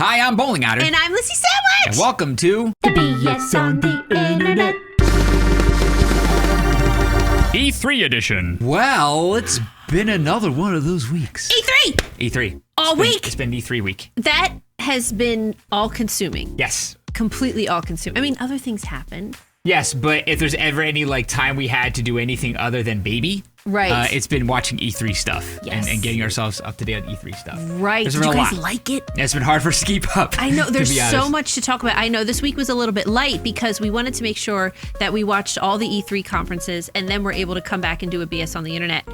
Hi, I'm Bowling Otter. And I'm Lissy Sandwich. And welcome to The BS on the Internet. E3 edition. Well, it's been another one of those weeks. E3. E3. All week. It's been E3 week. That has been all-consuming. Yes. Completely all-consuming. I mean, other things happen. Yes, but if there's ever any time we had to do anything other than baby, Right. It's been watching E3 stuff Yes. and getting ourselves up to date on E3 stuff. Right. There's Did been you a guys lot. like it? It's been hard for us to keep up. I know. There's to be so honest. much to talk about. I know this week was a little bit light because we wanted to make sure that we watched all the E3 conferences and then we're able to come back and do a BS on the Internet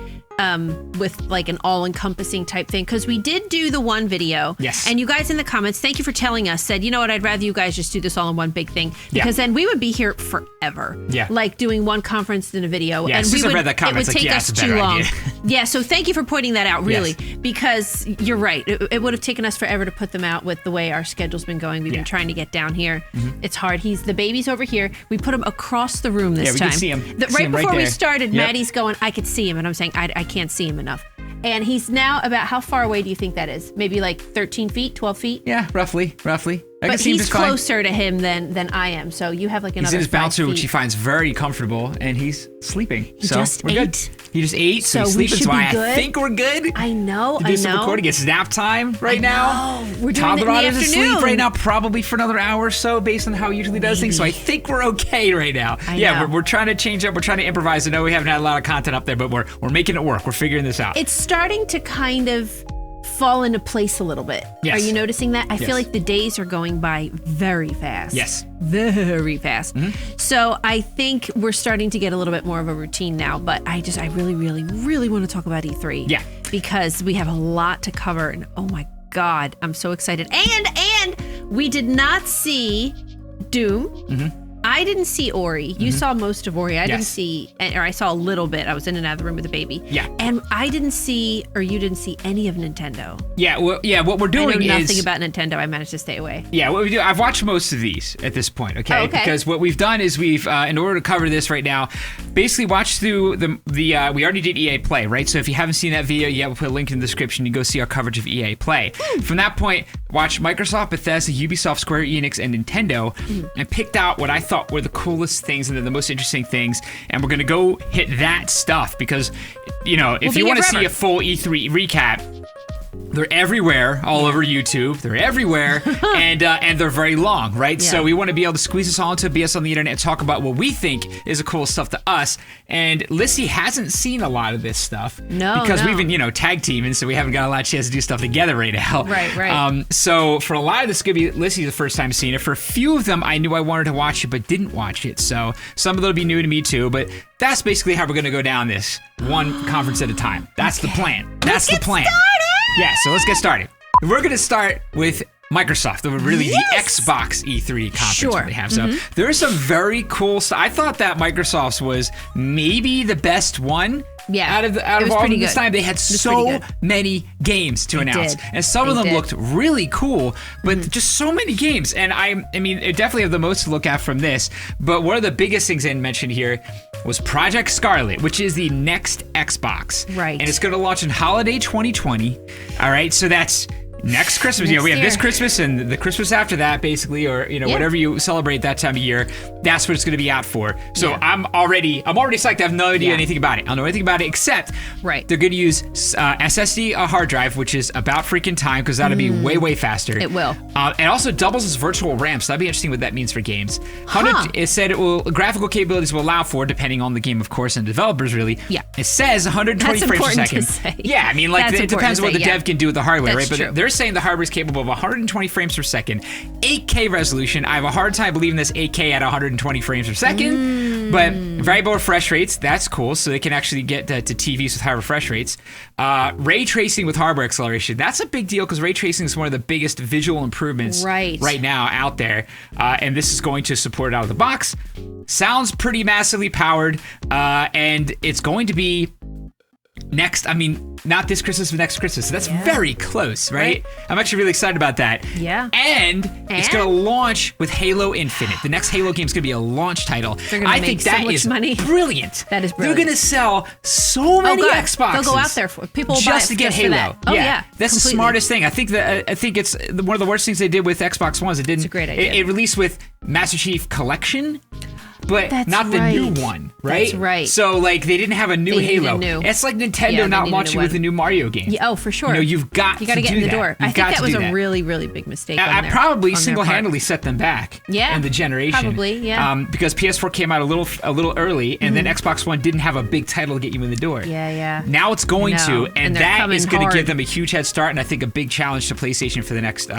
with an all-encompassing type thing. Because we did do the one video. Yes. And you guys in the comments, thank you for telling us, said, you know what, I'd rather you guys just do this all in one big thing. Because then we would be here forever. Yeah. Like doing one conference in a video. Yeah, and as soon as I would, read that comment, it it's would like, take yeah, us it's a better too long. idea. Yeah, so thank you for pointing that out, really. Yes. Because you're right. It would have taken us forever to put them out with the way our schedule's been going. We've been trying to get down here. It's hard. The baby's over here. We put him across the room this we time. can see him. Right See him right before we there. started, Yep. Maddie's going, I could see him. And I'm saying, I can't see him enough. And he's now about, how far away do you think that is? Maybe like 13 feet, 12 feet? Yeah, roughly. I can But see him he's just fine. closer to him than I am. So you have like another He's in his 5 bouncer, which feet. he finds very comfortable, and he's sleeping. He so just we're good. ate. He just ate, so he's So we sleeping. should So be I good. think we're good. I know, to do some recording. It's nap time right now. We're doing it in the Toddler is asleep afternoon. right now, probably for another hour or so, based on how he usually does things. So I think we're okay right now. I know. We're trying to change up. We're trying to improvise. I know we haven't had a lot of content up there, but we're making it work. We're figuring this out. It's starting to kind of fall into place a little bit. Yes. Are you noticing that? I Yes. feel like the days are going by very fast. Yes. Very fast. So I think we're starting to get a little bit more of a routine now, but I really, really, really want to talk about E3. Yeah. Because we have a lot to cover and oh my God, I'm so excited. And we did not see Doom. I didn't see Ori. You saw most of Ori. I didn't Yes. see, or I saw a little bit. I was in and out of the room with the baby. Yeah. And I didn't see, or you didn't see any of Nintendo. What we're doing I know is nothing about Nintendo. I managed to stay away. Yeah, what we do, I've watched most of these at this point, okay? Oh, okay. Because what we've done is we've, in order to cover this right now, basically watched through we already did EA Play, right? So if you haven't seen that video yet, we'll put a link in the description. You go see our coverage of EA Play. From that point, watch Microsoft, Bethesda, Ubisoft, Square Enix, and Nintendo, and picked out what I thought were the coolest things and then the most interesting things. And we're going to go hit that stuff because, if be you here want to see forever. a full E3 recap, they're everywhere, all over YouTube. They're everywhere, and they're very long, right? Yeah. So we want to be able to squeeze this all into BS on the Internet and talk about what we think is the cool stuff to us. And Lissy hasn't seen a lot of this stuff. No, Because no. we've been, tag teaming, so we haven't got a lot of chance to do stuff together right now. Right. So for a lot of this, it's going to be Lissy's the first time seeing it. For a few of them, I knew I wanted to watch it, but didn't watch it. So some of them will be new to me too, but that's basically how we're going to go down this, one conference at a time. That's the plan. That's the plan. Yeah, so let's get started. We're going to start with Microsoft, the Xbox E3 conference Sure. that they have. So there is some very cool stuff. I thought that Microsoft's was maybe the best one. Yeah, Out of it all was of them pretty this good. time, they had was pretty so good. many games to announce. did. And some of They them did. looked really cool, but just so many games. And I mean, it definitely have the most to look at from this. But one of the biggest things I mentioned here was Project Scarlet, which is the next Xbox. Right. And it's going to launch in holiday 2020. All right, so that's next Christmas. Next We have this year. Christmas and the Christmas after that, basically, or whatever you celebrate that time of year. That's what it's going to be out for. So Yeah. I'm already psyched. I have no idea Yeah. anything about it. I don't know anything about it except Right. they're going to use SSD hard drive, which is about freaking time because that'll be way faster. It will. And also doubles as virtual RAM. So that'd be interesting what that means for games. It said graphical capabilities will allow for, depending on the game, of course, and developers really. Yeah. It says 120 That's frames per important second. to say. Yeah, I mean, That's it important depends to on what say, the yeah. dev can do with the hardware, That's right? But true. they're saying the hardware is capable of 120 frames per second, 8K resolution. I have a hard time believing this 8K at 120 frames per second, but variable refresh rates, that's cool. So they can actually get to TVs with high refresh rates. Ray tracing with hardware acceleration, that's a big deal because ray tracing is one of the biggest visual improvements right now out there. And this is going to support it out of the box. Sounds pretty massively powered, and it's going to be next, I mean, not this Christmas, but next Christmas. So that's very close, right? I'm actually really excited about that. Yeah. And it's going to launch with Halo Infinite. The next Halo game is going to be a launch title. I think that is money. Brilliant. That is brilliant. They're going to sell so many Xboxes. They'll go out there for people will just buy it to get Halo. That. Oh yeah. That's the smartest thing. I think it's one of the worst things they did with Xbox One is it didn't. It's a great idea. It released with Master Chief Collection. But That's not the right. new one, right? That's right. So like they didn't have a new Halo. It's like Nintendo not launching with a new Mario game. Yeah, oh, for sure. You've got to get in the door. I think that was a really, really big mistake. I probably single-handedly set them back. Yeah, in the generation. Probably, yeah. Because PS4 came out a little early, and then Xbox One didn't have a big title to get you in the door. Yeah. Now it's going to, and that is going to give them a huge head start, and I think a big challenge to PlayStation for the next.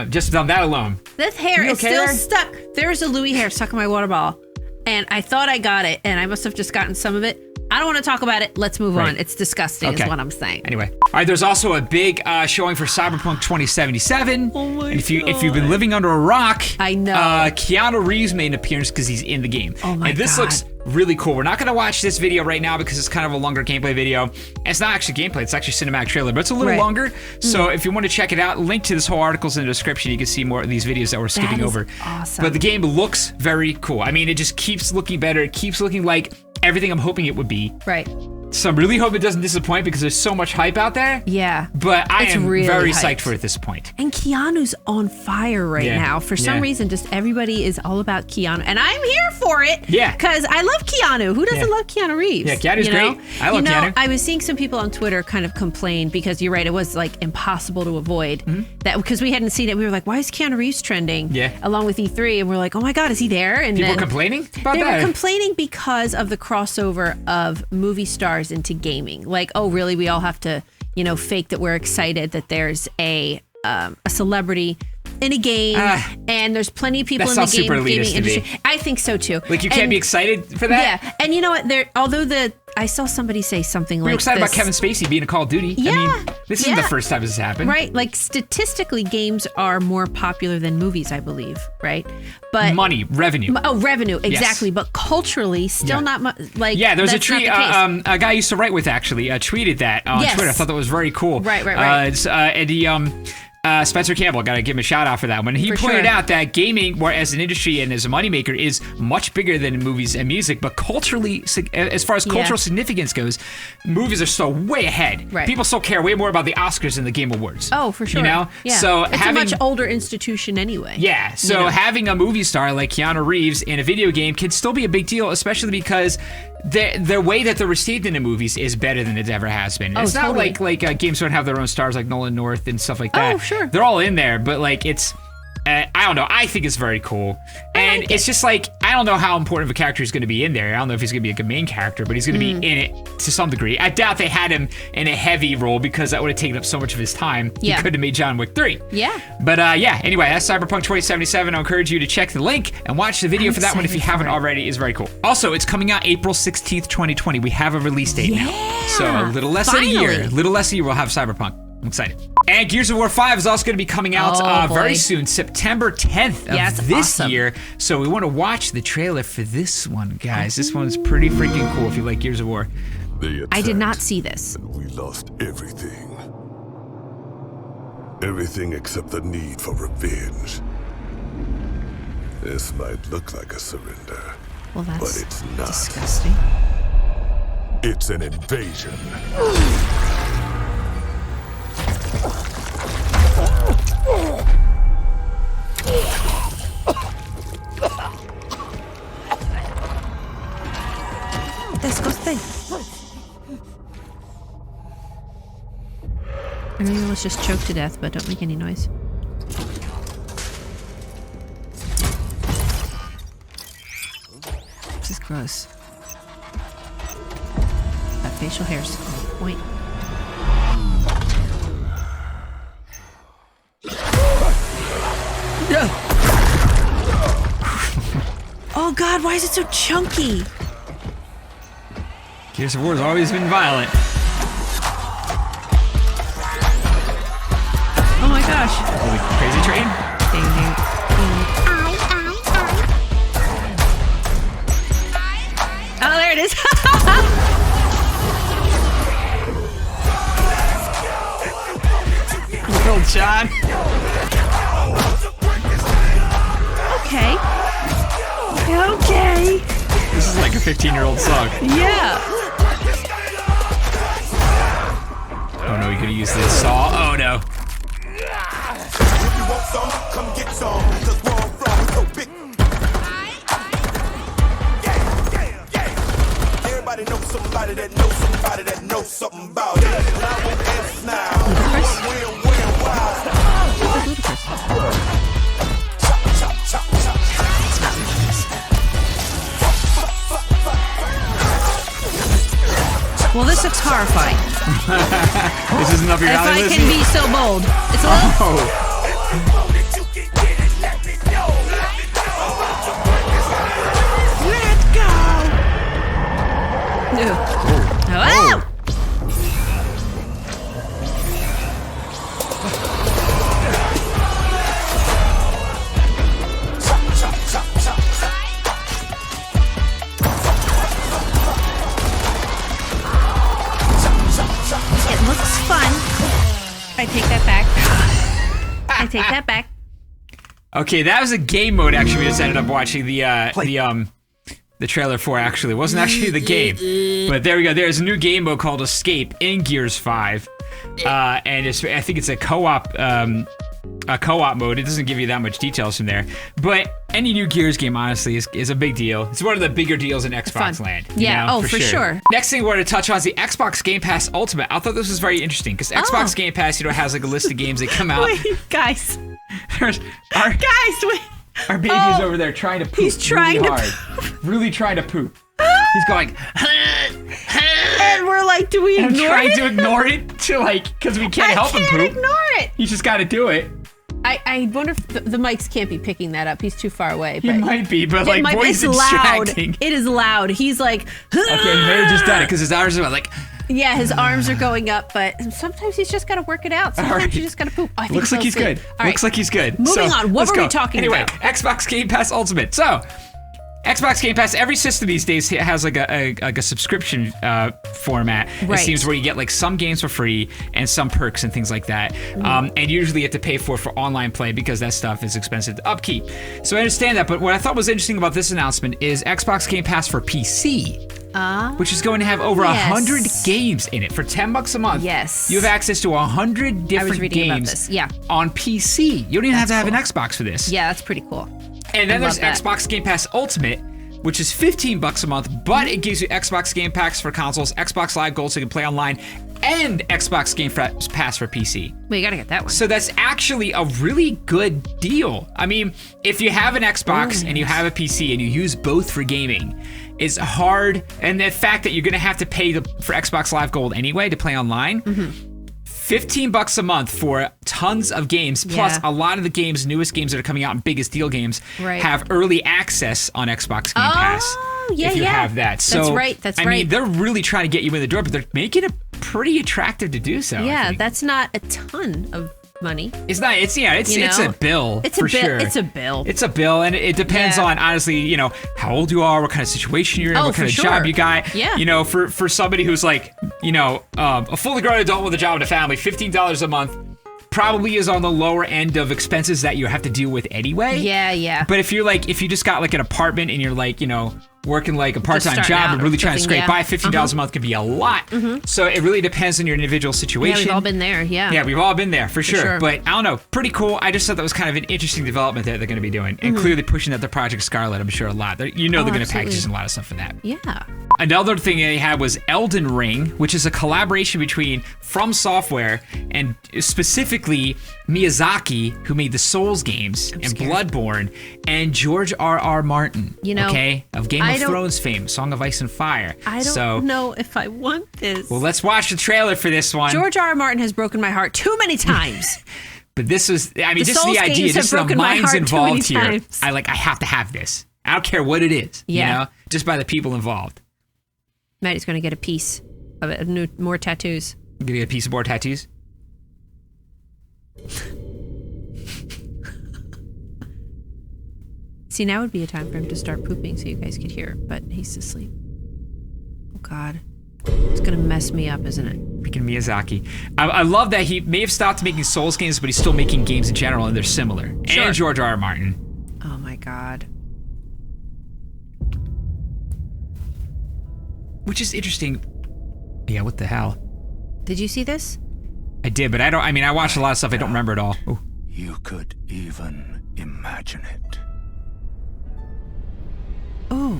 Just on that alone. This hair is still stuck. There's a Louis hair stuck in my water bottle. And I thought I got it, and I must have just gotten some of it. I don't want to talk about it. Let's move on. It's disgusting, is what I'm saying. Anyway, all right. There's also a big showing for Cyberpunk 2077. Oh my and if you've been living under a rock, I know. Keanu Reeves made an appearance because he's in the game. Oh my And this looks really cool. We're not going to watch this video right now because it's kind of a longer gameplay video. And it's not actually gameplay. It's actually cinematic trailer, but it's a little longer. So if you want to check it out, link to this whole article's in the description. You can see more of these videos that we're skipping over. Awesome. But the game looks very cool. I mean, it just keeps looking better. It keeps looking like everything I'm hoping it would be. Right. So I'm really hoping it doesn't disappoint because there's so much hype out there. Yeah. But I am really very hyped. psyched for it at this point. And Keanu's on fire right now. For some reason, just everybody is all about Keanu. And I'm here for it. Yeah. Because I love Keanu. Who doesn't love Keanu Reeves? Yeah, Keanu's great. I love Keanu. I was seeing some people on Twitter kind of complain because you're right, it was like impossible to avoid that because we hadn't seen it. We were like, why is Keanu Reeves trending? Yeah. Along with E3. And we're like, oh my God, is he there? And people complaining about that? They were complaining because of the crossover of movie stars into gaming. Like, oh, really? We all have to, fake that we're excited that there's a celebrity in a game, and there's plenty of people in the gaming industry. I think so too. Like you can't be excited for that. Yeah, and you know what? I saw somebody say something like, we were excited about Kevin Spacey being a Call of Duty. Yeah, I mean, this isn't the first time this has happened. Right? Like statistically, games are more popular than movies, I believe. Right? But money, revenue. Revenue, exactly. Yes. But culturally, still not much. Like there was a tweet. A guy I used to write with actually tweeted that on Twitter. I thought that was very cool. Right. And he Spencer Campbell, gotta give him a shout out for that one. He pointed out that gaming, as an industry and as a moneymaker, is much bigger than movies and music, but culturally, as far as cultural significance goes, movies are still way ahead. Right. People still care way more about the Oscars than the Game Awards. Oh, for sure. Yeah. So it's a much older institution anyway. Yeah. So having a movie star like Keanu Reeves in a video game can still be a big deal, especially because the way that they're received in the movies is better than it ever has been. It's not like games don't have their own stars like Nolan North and stuff like that. Oh, sure. They're all in there, but it's I don't know. I think it's very cool. And it's just like, I don't know how important of a character he's going to be in there. I don't know if he's going to be a main character, but he's going to be in it to some degree. I doubt they had him in a heavy role because that would have taken up so much of his time. Yeah. He could have made John Wick 3. Yeah. But anyway, that's Cyberpunk 2077. I encourage you to check the link and watch the video for that one if you haven't already. It's very cool. Also, it's coming out April 16th, 2020. We have a release date now. So a little less than a year. We'll have Cyberpunk. I'm excited. And Gears of War 5 is also going to be coming out very soon, September 10th of this year. So we want to watch the trailer for this one, guys. This one's pretty freaking cool if you like Gears of War. I did not see this. And we lost everything. Everything except the need for revenge. This might look like a surrender, Well, that's but it's not. disgusting. It's an invasion. Disgusting. I mean, let's just choke to death, but don't make any noise. This is gross. That facial hair's on point. Oh God, why is it so chunky? Gears of War has always been violent. Oh my gosh. Holy crazy train. Ding, ding, ding. Oh, there it is. 15-year-old John. Okay. Okay. This is like a 15-year-old song. Yeah. Oh no, you could use this saw. Oh no. If you want some, come get some. 'Cause where I'm from, so big. Yeah. Everybody knows somebody that knows somebody that knows something about it. And I won't ask now. When, why? Chop, chop, chop, chop. Well, this looks horrifying. This isn't up your If alley, I Lizzie? can be so bold. It's a little... Oh. Ew. Oh! It looks fun. I take that back. I take that back. Okay, that was a game mode. Actually, we just ended up watching the trailer for. Actually, it wasn't actually the game, but there we go. There's a new game mode called Escape in Gears 5, and I think it's a co-op mode. It doesn't give you that much details from there, but any new Gears game, honestly, is a big deal. It's one of the bigger deals in Xbox Fun. land. Yeah, you know, oh, for sure. Next thing we wanted to touch on is the Xbox Game Pass Ultimate. I thought this was very interesting because Xbox Game Pass, has like a list of games that come out. Wait, guys. Guys, Wait. our baby's over there trying to poop. He's trying really to hard. Really trying to poop. He's going, And we're like, do we I'm ignore trying it? to ignore it because we can't help him I can't poop. ignore it. You just got to do it. I wonder if the mics can't be picking that up. He's too far away. He But might be, but like, boy, it's it's loud. distracting. It is loud. He's like, Okay, he may have just done it because his arms are like, yeah, his arms are going up, but sometimes he's just got to work it out. Sometimes right. you just got to poop. I think looks like he's good. All Looks right. like he's good. Moving on. What let's were we go. talking anyway, about? Xbox Game Pass Ultimate. So, Xbox Game Pass, every system these days has like a subscription format. Right. It seems where you get like some games for free and some perks and things like that. And usually you have to pay for online play because that stuff is expensive to upkeep. So I understand that, but what I thought was interesting about this announcement is Xbox Game Pass for PC. Which is going to have over 100 games in it for $10 a month. Yes. You have access to 100 different reading about games this. Yeah. on PC. You don't even have to have an Xbox for this. Yeah, that's pretty cool. And then there's love that. Xbox Game Pass Ultimate, which is $15 a month, but it gives you Xbox Game Packs for consoles, Xbox Live Gold so you can play online, and Xbox Game Pass for PC. Well, you got to get that one. So that's actually a really good deal. I mean, if you have an Xbox and you have a PC and you use both for gaming, it's hard. And the fact that you're going to have to pay for Xbox Live Gold anyway to play online, $15 a month for tons of games, plus a lot of the newest games that are coming out and biggest deal games have early access on Xbox Game Pass. Yeah, if you have that. So, that's right. I mean, they're really trying to get you in the door, but they're making it pretty attractive to do so. Yeah, that's not a ton of money. It's not. It's a bill. It's for a bill. sure. It's a bill. It's a bill, and it depends on honestly, how old you are, what kind of situation you're in, what kind of job you got. Yeah. For somebody who's like, a fully grown adult with a job and a family, $15 a month probably is on the lower end of expenses that you have to deal with anyway. Yeah. But if you just got like an apartment and you're like, working like a part-time starting job out and or really trying to something, scrape by, $15 a month could be a lot. So it really depends on your individual situation. Yeah, we've all been there. Yeah. Yeah, we've all been there for sure. sure. But I don't know, pretty cool. I just thought that was kind of an interesting development that they're going to be doing, and clearly pushing out the Project Scarlet. I'm sure a lot. They're going to package a lot of stuff for that. Yeah. Another thing they had was Elden Ring, which is a collaboration between From Software and specifically Miyazaki, who made the Souls games and Bloodborne, and George R.R. Martin, of Game of Thrones fame, Song of Ice and Fire. I don't know if I want this. Well, let's watch the trailer for this one. George R.R. Martin has broken my heart too many times. But this was, just Souls the idea, games just have the broken my minds heart too many involved here. times. I have to have this. I don't care what it is, just by the people involved. Maddie's going to get a piece of it, more tattoos. I'm going to get a piece of more tattoos. See, now would be a time for him to start pooping so you guys could hear, but he's asleep. Oh, God. It's going to mess me up, isn't it? Freaking Miyazaki. I love that he may have stopped making Souls games, but he's still making games in general, and they're similar. Sure. And George R.R. Martin. Oh my god. Which is interesting. Yeah, what the hell? Did you see this? I did, but I watched a lot of stuff. I don't remember it all. Ooh. You could even imagine it. Oh.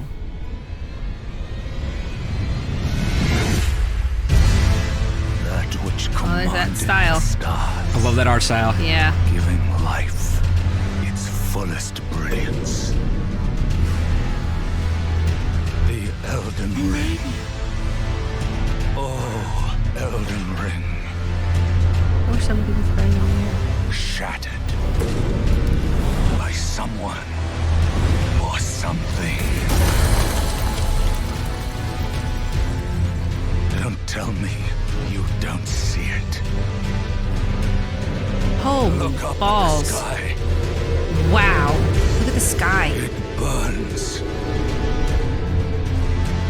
That which Oh, commanded is that style? the stars, I love that art style. Yeah. giving life its fullest brilliance. The Elden Ring. Oh, Elden Ring. I wish somebody was playing on here. Shattered by someone or something. Don't tell me you don't see it. Holy Look up balls. at the sky. Wow. Look at the sky. It burns.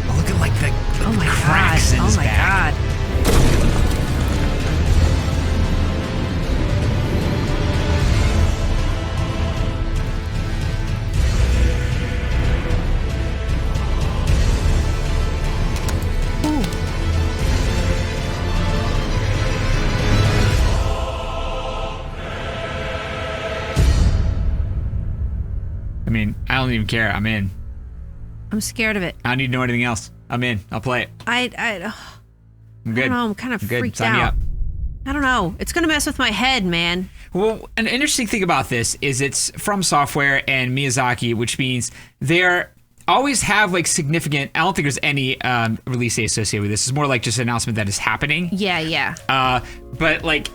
Oh, look at like the Oh my god. cracks in his Oh my back. god. I mean, I don't even care. I'm in. I'm scared of it. I don't need to know anything else. I'm in. I'll play it. I I'm good. don't know. I'm kind of I'm good. freaked Sign me out. up. I don't know. It's gonna mess with my head, man. Well, an interesting thing about this is it's from Software and Miyazaki, which means they're always have like significant. I don't think there's any release date associated with this. It's more like just an announcement that is happening. Yeah, yeah. But like,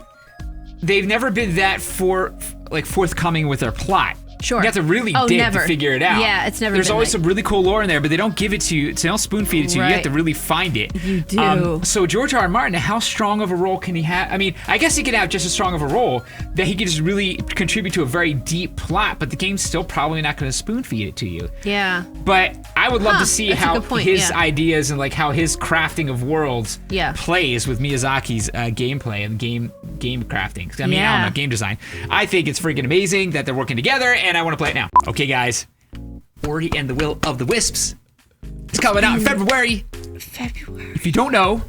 they've never been that forthcoming with their plot. Sure. You have to really Oh, dig never. to figure it out. Yeah, it's never There's been always like- some really cool lore in there, but they don't give it to you. They don't spoon feed it to you. You have Right. to really find it. You do. So George R.R. Martin, how strong of a role can he have? I mean, I guess he could have just as strong of a role that he could just really contribute to a very deep plot, but the game's still probably not going to spoon feed it to you. Yeah. But I would love to see that's a how good point, his yeah. ideas and like how his crafting of worlds Yeah. plays with Miyazaki's gameplay and game crafting. I mean, I don't Yeah. know, game design. I think it's freaking amazing that they're working together, and I want to play it now. Okay, guys. Ori and the Will of the Wisps. It's coming out in February. If you don't know,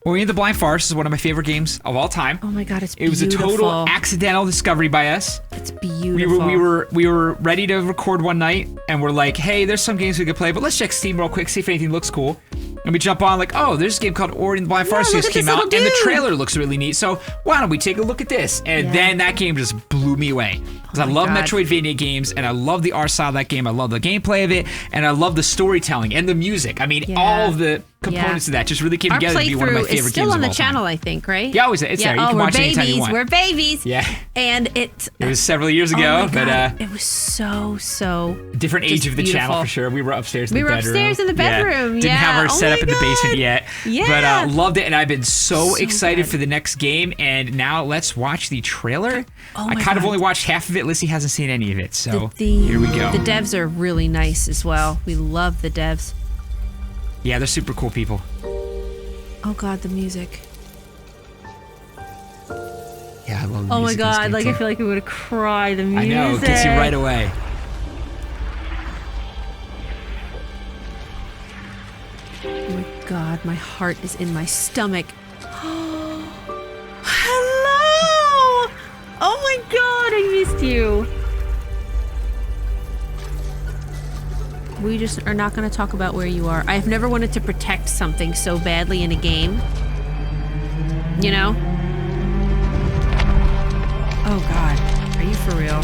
Ori and the Blind Forest is one of my favorite games of all time. Oh my god, it's It was beautiful. a total accidental discovery by us. It's beautiful. We were ready to record one night, and we're like, hey, there's some games we could play, but let's check Steam real quick, see if anything looks cool. And we jump on like, oh, there's a game called Ori and the Blind Forest look just at this came out, little and the dude. trailer looks really neat. So why don't we take a look at this? And Yeah. then that game just blew me away. Because I my love God. Metroidvania games, and I love the art style of that game. I love the gameplay of it, and I love the storytelling and the music. I mean, Yeah. all of the components of that just really came Our together to be one of my playthrough favorite is still games on of the all channel, time. I think, right? Yeah, it's there. You can we're watch it anytime babies. you want. We're babies. Yeah. And it was several years ago, oh my but God, it was so different age just of the channel beautiful. for sure. We were upstairs in We the were bedroom. upstairs in the bedroom, Didn't have yeah. our Oh setup my in the basement God. yet. Yeah. But loved it, and I've been so excited good. for the next game. And now let's watch the trailer. Oh I my kind of God. only watched half of it. Lissy hasn't seen any of it, so the here we go. The devs are really nice as well. We love the devs. Yeah, they're super cool people. Oh god, the music. Yeah, I love the Oh my music in this god, game, like too. I feel like I'm gonna cry. The I music. know, it gets you right away. Oh my god, my heart is in my stomach. Hello! Oh my god, I missed you. We just are not going to talk about where you are. I've never wanted to protect something so badly in a game. You know? Oh god, are you for real?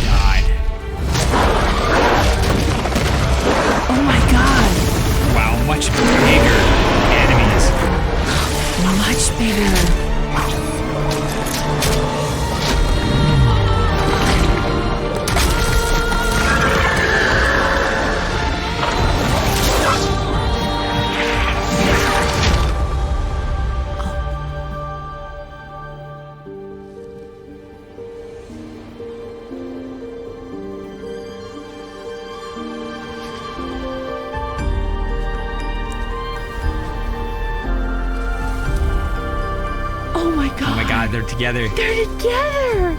God. Oh my god, Wow, much bigger enemies. much bigger. god. Oh my god, they're together. They're together.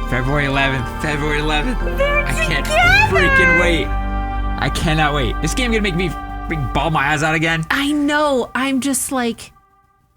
February 11th. February 11th. They're I can't together. freaking wait. I cannot wait. This game gonna make me bawl my eyes out again. I know. I'm just like,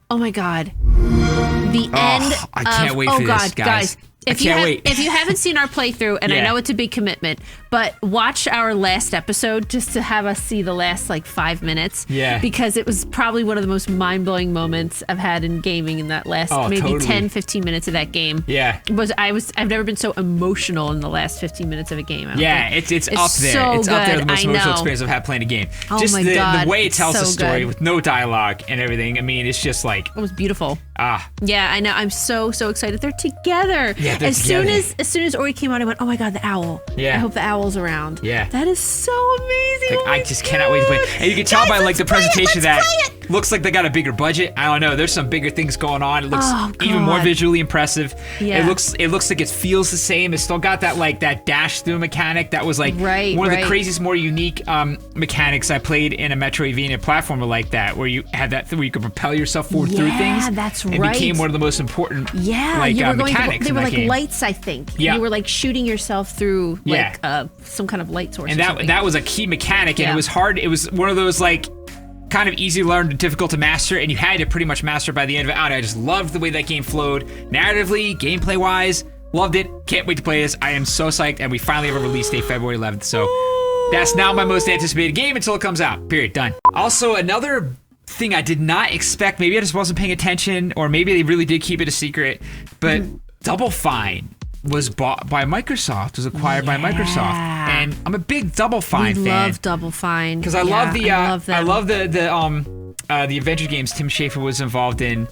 oh my god. The end. I can't wait for this, God, guys. If I can't wait. If you haven't seen our playthrough, and I Yeah. know it's a big commitment, but watch our last episode just to have us see the last like 5 minutes. Yeah. Because it was probably one of the most mind-blowing moments I've had in gaming in that last maybe totally. 10, 15 minutes of that game. Yeah. I've never been so emotional in the last 15 minutes of a game. I don't Yeah, think. it's up there. So it's up there, the good. most I emotional know. experience I've had playing a game. Oh Just my the God, way it tells so the story good. with no dialogue and everything. I mean, it's just like, It was beautiful. ah. Yeah, I know. I'm so excited. They're together. Yeah, they're as together. As soon as Ori came out, I went, oh my god, the owl. Yeah. I hope the owl's around. Yeah. That is so amazing. Like, Oh my I just cannot wait to play it. And you can tell Guys, by like the let's play it, presentation that let's play it. looks like they got a bigger budget. I don't know. There's some bigger things going on. It looks Oh, even more God. visually impressive. Yeah. It looks like it feels the same. It's still got that like that dash through mechanic that was like Right, one of the right. craziest, more unique mechanics I played in a Metroidvania platformer like that, where you had that where you could propel yourself forward through Yeah, things. that's It right. became one of the most important Yeah, like you were going mechanics they in were that like game. lights, I think. Yeah. You were like shooting yourself through like Yeah. some kind of light source. And or that something. that was a key mechanic, and Yeah. it was hard. It was one of those like kind of easy to learn, difficult to master, and you had to pretty much master it by the end of it. I just loved the way that game flowed, narratively, gameplay wise. Loved it. Can't wait to play this. I am so psyched, and we finally have a release date, February 11th. So that's now my most anticipated game until it comes out. Period. Done. Also, another thing I did not expect. Maybe I just wasn't paying attention, or maybe they really did keep it a secret. But Double Fine was bought by Microsoft. Was acquired by Microsoft, and I'm a big Double Fine we fan. love Double Fine Because I love the I love them. I love the adventure games Tim Schafer was involved in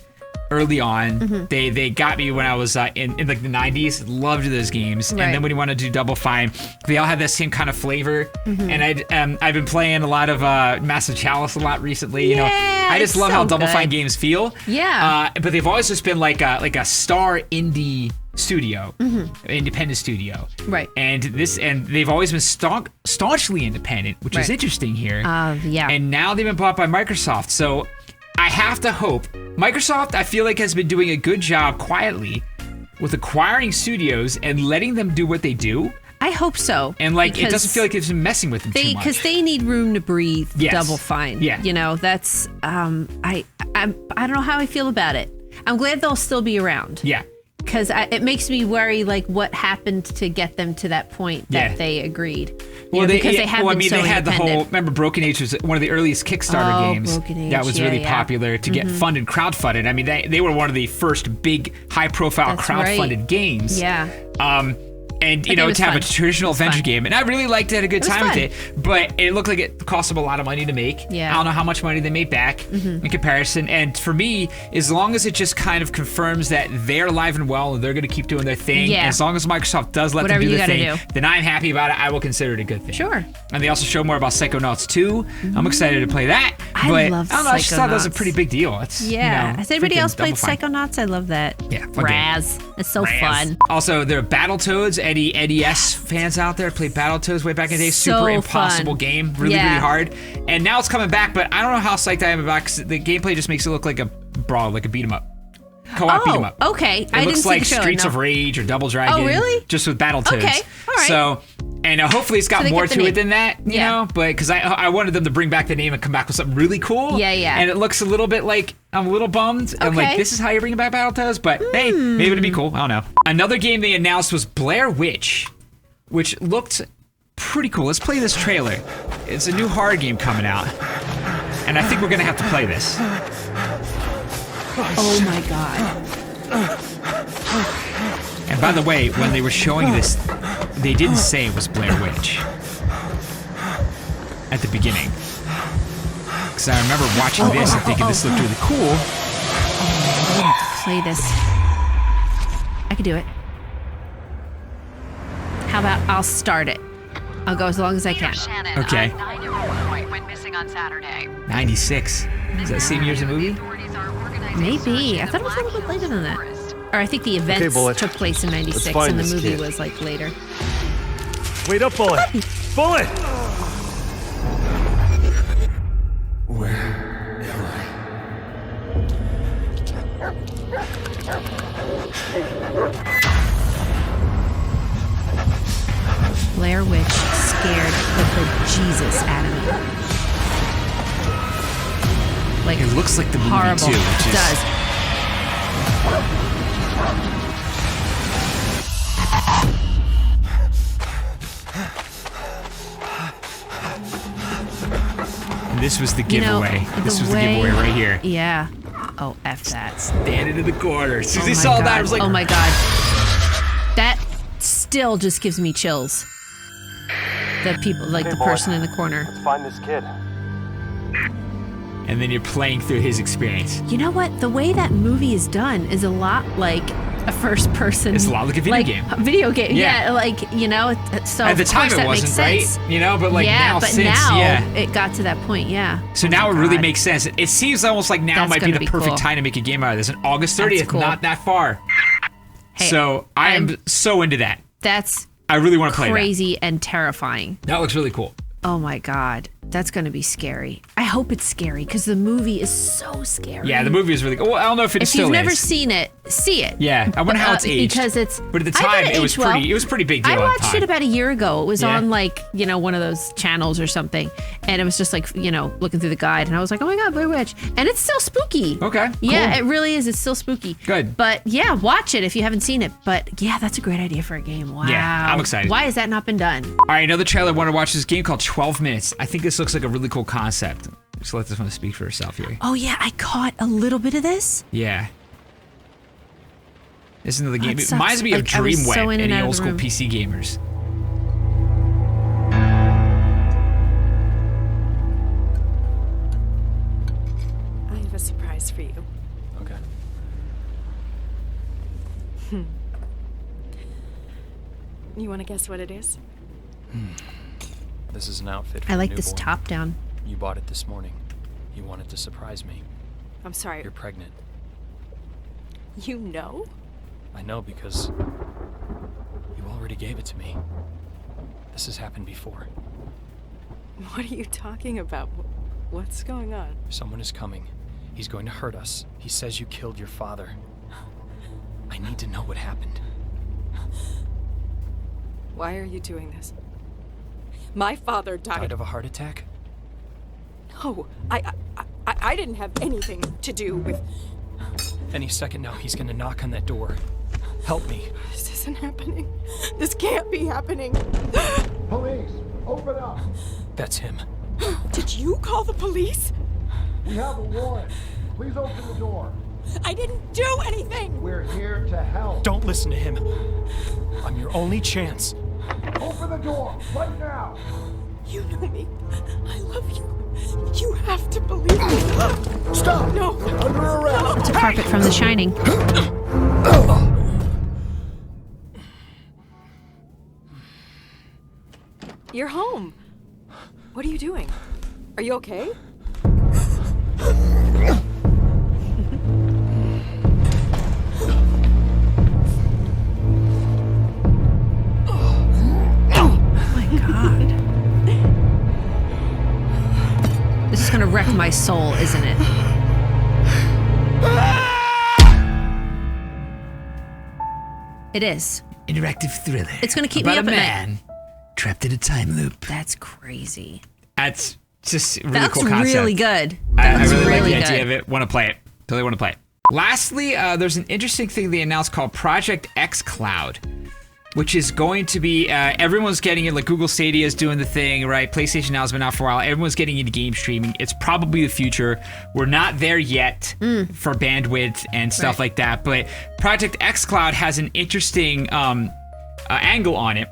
early on. Mm-hmm. They got me when I was in like the 90s. Loved those games. Right. And then when you want to do Double Fine, they all had that same kind of flavor. Mm-hmm. And I've been playing a lot of Massive Chalice a lot recently. You know, Yeah, I just it's love how so Double Fine good. games feel. Yeah. But they've always just been like a star indie studio, independent studio. Right. And they've always been staunchly independent, which is Right. interesting here. Yeah. And now they've been bought by Microsoft. So I have to hope Microsoft, I feel like, has been doing a good job quietly with acquiring studios and letting them do what they do. I hope so. And like, it because doesn't feel like it's been messing with them too much. because they need room to breathe. Yes. Double Fine. Yeah. You know, that's I don't know how I feel about it. I'm glad they'll still be around. Yeah. Because it makes me worry, like, what happened to get them to that point that Yeah. they agreed. Well, because they have been so they had the whole. independent. Remember, Broken Age was one of the earliest Kickstarter Oh, games Broken Age, that was yeah, really yeah. popular to get funded, crowdfunded. I mean, they were one of the first big, high-profile That's crowdfunded right. games. Yeah. And you That know, game was to have a fun. traditional It was adventure fun. game, and I really liked it. Had a good was time with fun. it, but it looked like it cost them a lot of money to make. Yeah. I don't know how much money they made back in comparison. And for me, as long as it just kind of confirms that they're alive and well and they're going to keep doing their thing, Yeah. as long as Microsoft does let Whatever them do you their gotta thing, do. then I'm happy about it. I will consider it a good thing. Sure. And they also show more about Psychonauts 2. I'm excited to play that. I but love I don't know. I just thought that was a Psychonauts. pretty big deal. It's, Yeah. you know, Has anybody freaking else played Double Fine. Psychonauts? I love that. Yeah, fun game. Raz. It's so fun. Also, there are Battletoads. Eddie S fans out there played Battletoads way back in the day. So Super impossible fun. game. Really, Yeah. really hard. And now it's coming back, but I don't know how psyched I am about it 'cause the gameplay just makes it look like a brawl, like a beat 'em up. Co-op beat 'em up. Okay. It I looks didn't like see the trailer, Streets no. of Rage or Double Dragon. Oh, really? Just with Battletoads. Okay, all right. So, and hopefully it's got So they more kept the to it name. than that, you Yeah. know? But because I wanted them to bring back the name and come back with something really cool. Yeah, yeah. And it looks a little bit like, I'm a little bummed. I'm like, Okay. this is how you're bringing back Battletoads? But hey, maybe it'd be cool. I don't know. Another game they announced was Blair Witch, which looked pretty cool. Let's play this trailer. It's a new horror game coming out. And I think we're going to have to play this. Oh my god. And by the way, when they were showing this, they didn't say it was Blair Witch at the beginning. Because I remember watching this and thinking this looked really cool. Play this. I can do it. How about I'll start it? I'll go as long as I can. Shannon, Okay. 9 went missing on Saturday. 96. Is that the same year as the movie? Authorities are organizing Maybe. I search thought it was a in little bit Black later than that. Hills Forest. Or I think the events Bullet. took place in 96 find and the this movie kid. was like later. Wait up, Bullet! Bullet! Where am I? Jesus out of me. Like, It looks like the movie horrible. too, which It is does. This was the giveaway. This was the way- giveaway right here. Yeah. Oh, F that. Standing in the corner. As soon as Oh he my saw God. that, I was like, oh my God. That still just gives me chills. The people, like the person in the corner. Let's find this kid. And then you're playing through his experience. You know what? The way that movie is done is a lot like a first person. It's a lot like a video game. Video game. Yeah. Yeah. Like, you know, so At the of time course it that wasn't, makes sense. right? You know, but like yeah, now but since, now yeah. it got to that point, yeah. So Oh now my it really God. makes sense. It seems almost like now That's might be gonna the be perfect cool. time to make a game out of this. And August 30th, That's cool. not that far. Hey, So I am I'm- so into that. That's I really want to play crazy and terrifying. that. That looks really cool. Oh my God. That's going to be scary. I hope it's scary because the movie is so scary. Yeah, the movie is really cool. Well, I don't know if it If still you've never is. seen it, see it. Yeah, I wonder how it's aged. Because it's. But at the I bet time, it was aged well. pretty. It was a pretty big deal. I at the watched time. it about a year ago. It was Yeah. on like, you know, one of those channels or something. And it was just like, you know, looking through the guide. And I was like, oh my God, Blair Witch. And it's still spooky. Okay, Yeah, cool. it really is. It's still spooky. Good. But yeah, watch it if you haven't seen it. But yeah, that's a great idea for a game. Wow. Yeah, I'm excited. Why has that not been done? All right, another trailer I want to watch this game called 12 Minutes. I think this looks like a really cool concept. Just let this one speak for herself here. Oh yeah, I caught a little bit of this. Yeah. This is another game. That It sucks. reminds me of Like, I was Dreamweb so in and any out of old the school room. PC gamers. I have a surprise for you. Okay. You want to guess what it is? This is an outfit for I a like this newborn. top down. You bought it this morning. You wanted to surprise me. I'm sorry. You're pregnant. You know? I know because you already gave it to me. This has happened before. What are you talking about? What's going on? Someone is coming. He's going to hurt us. He says you killed your father. I need to know what happened. Why are you doing this? My father Died of a heart attack? No, I didn't have anything to do with. Any second now, he's gonna knock on that door. Help me. This isn't happening. This can't be happening. Police, open up. That's him. Did you call the police? We have a warrant. Please open the door. I didn't do anything. We're here to help. Don't listen to him. I'm your only chance. Open the door right now. You know me. I love you. You have to believe me. Stop. No. Under arrest. It's a carpet from The Shining. You're home. What are you doing? Are you okay? Oh my God. This is gonna wreck my soul, isn't it? It is. Interactive thriller. It's gonna keep about me up a at man night. trapped in a time loop. That's crazy. That's just a really That cool looks concept. really good. I That looks really like really the idea good. of it. Want to play it. Totally want to play it. Lastly, there's an interesting thing they announced called Project X Cloud, which is going to be everyone's getting it. Like Google Stadia is doing the thing, right? PlayStation Now has been out for a while. Everyone's getting into game streaming. It's probably the future. We're not there yet for bandwidth and stuff like that. But Project X Cloud has an interesting angle on it,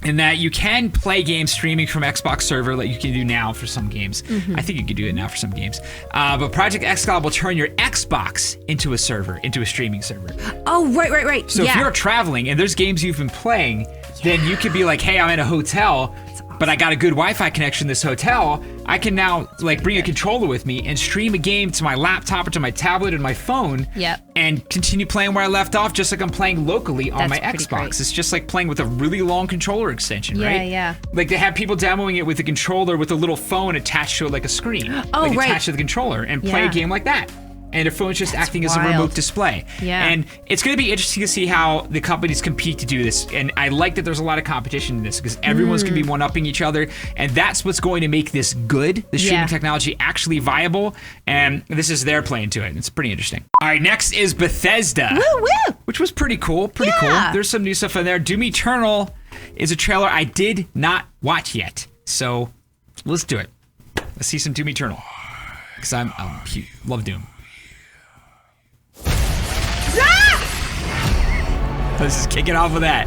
in that you can play games streaming from Xbox server like you can do now for some games. I think you can do it now for some games. But Project xCloud will turn your Xbox into a server, into a streaming server. Oh, right. So if you're traveling and there's games you've been playing, then you could be like, hey, I'm in a hotel, but I got a good Wi-Fi connection in this hotel. I can now like bring a controller with me and stream a game to my laptop or to my tablet and my phone. Yep. And continue playing where I left off, just like I'm playing locally on That's my pretty Xbox. great. It's just like playing with a really long controller extension, Yeah, right? yeah. Like they have people demoing it with a controller with a little phone attached to it like a screen. Oh, like right. attached to the controller and play a Yeah. game like that. and their phone's just acting as a wild. remote display. Yeah. And it's going to be interesting to see how the companies compete to do this. And I like that there's a lot of competition in this because everyone's going to be one-upping each other. And that's what's going to make this good, the streaming technology actually viable. And this is their play into it. It's pretty interesting. All right, next is Bethesda. Woo, woo. Which was pretty cool. Pretty cool. There's some new stuff in there. Doom Eternal is a trailer I did not watch yet. So let's do it. Let's see some Doom Eternal. Because I love Doom. Let's just kick it off with that.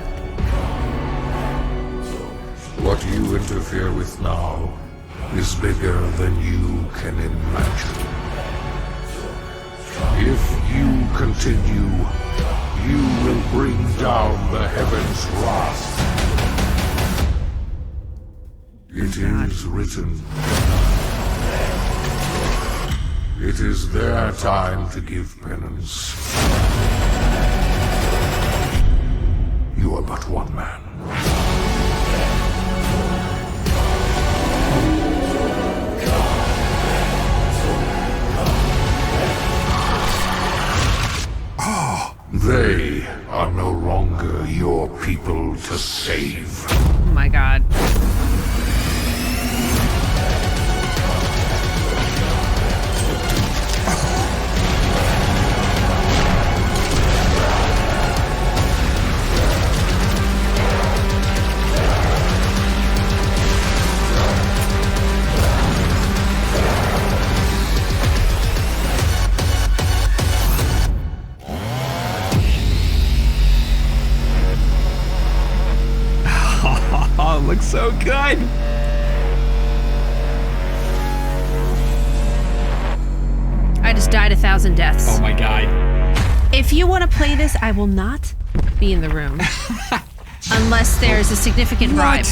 What you interfere with now is bigger than you can imagine. If you continue, you will bring down the heavens' wrath. It is written. It is their time to give penance. You are but one man. They are no longer your people to save. Oh my god. Oh, it looks so good. I just died 1,000 deaths. Oh my god. If you want to play this, I will not be in the room. Unless there's a significant bribe.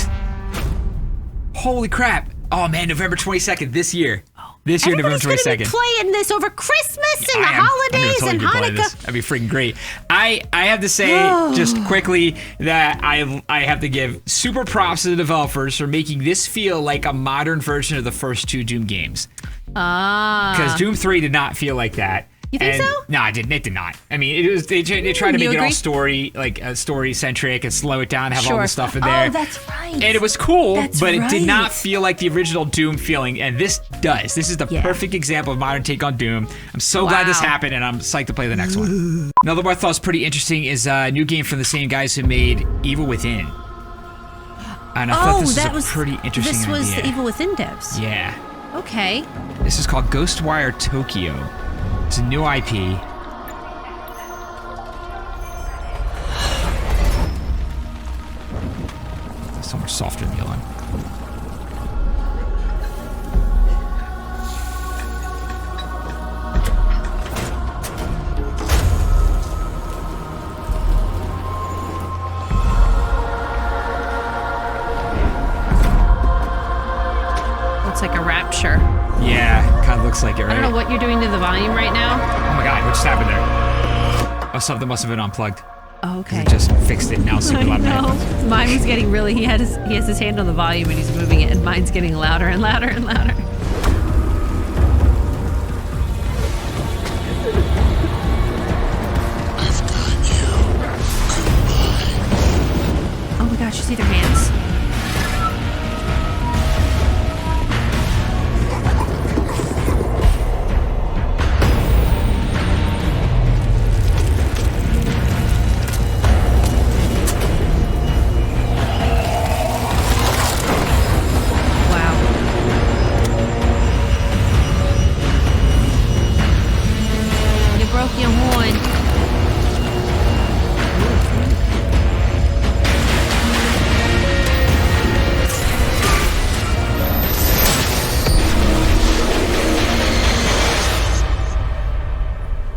Holy crap. Oh man, November 22nd this year. This year, November 22nd. Everybody's going to be playing this over Christmas and the holidays and Hanukkah. That'd be freaking great. I have to say just quickly that I have to give super props to the developers for making this feel like a modern version of the first two Doom games. Because Doom 3 did not feel like that. You think so? No, it did not. I mean, it was they tried to make it all story centric and slow it down, have all the stuff in there. Oh, that's right. And it was cool, That's but it did not right. feel like the original Doom feeling. And this does. This is the perfect example of modern take on Doom. I'm so glad this happened, and I'm psyched to play the next one. Another one I thought was pretty interesting is a new game from the same guys who made Evil Within. And I thought this was a pretty interesting idea. This was the Evil Within devs. Yeah. Okay. This is called Ghostwire Tokyo. It's a new IP. Somewhere softer than the other one. Looks like a rapture. Yeah, kind of looks like it, right? I don't know what you're doing to the volume right now. Oh my god, what just happened there? Oh, something must have been unplugged. Oh, okay. It just fixed it. Now it's super loud. Mine was getting really. He has his hand on the volume and he's moving it, and mine's getting louder and louder and louder. Oh my gosh! You see their hands?